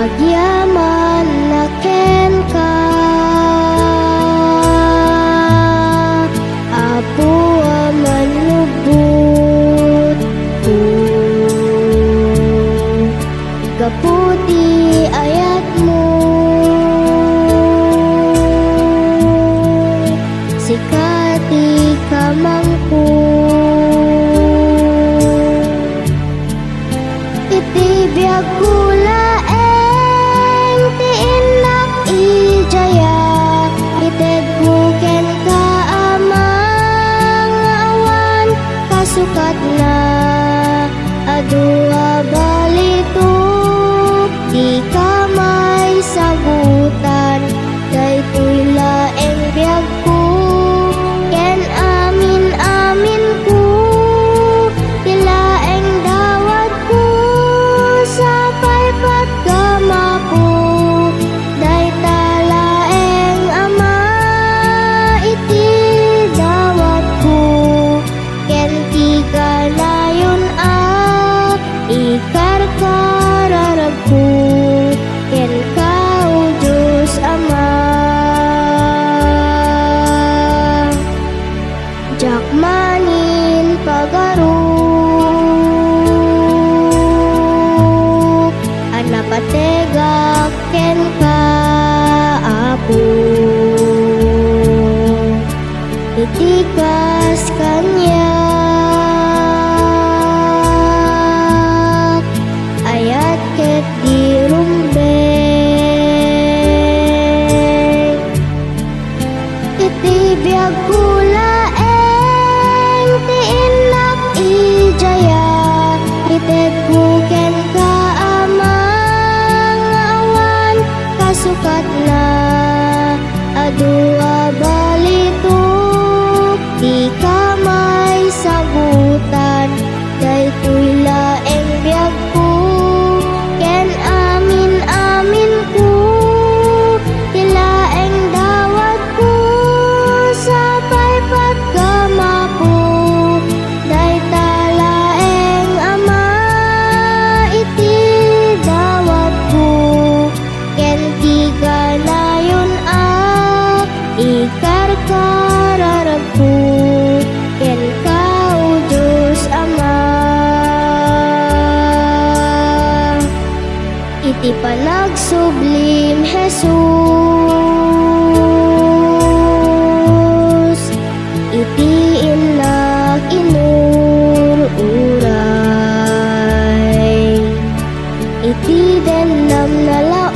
agyaman na ken ka, apo aman lubot ko, gaputi ayat mo, sikati kamangku, itibiyag kula tiinak ijaya, ited buken ka amang awan, kasukat na adua balituk, di ka may sagutan, daytoy laeng biyag ko, ken amin amin ko, tilaeng dawat ko, sa paypat gamapo, day talaeng ama, iti dawat ko, ken ti kanayon ikar kararag ko, ken ka o Diyos Ama. Jakmanin pagaruk, anapategak ken ka apo, itikas kanya ayat ket dirumbeng, itibiyag kula tiinak ijaya, ited buken ka amang awan, kasukat na adua balituk, di ka may sagutan, daytoy laeng biyag ko, ken amin amin ko, tilaeng dawat ko, sa paypat gamapo, day talaeng ama, iti dawat ko, ken ti ganayon ikar kararag ko, ken ka o Diyos Ama. Iti panagsublim Jesus, iti innak inururay, iti denam na laus,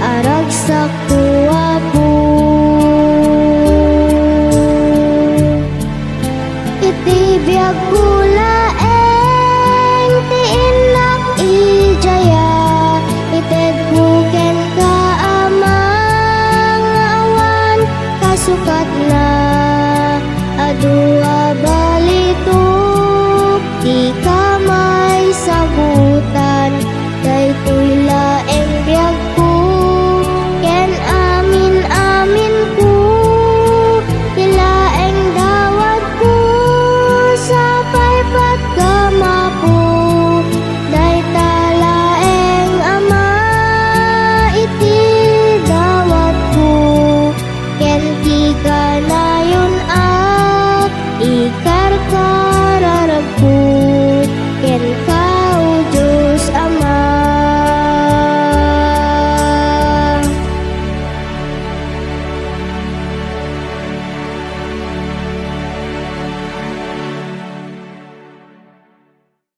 arag sa kuwapo, iti biyag kula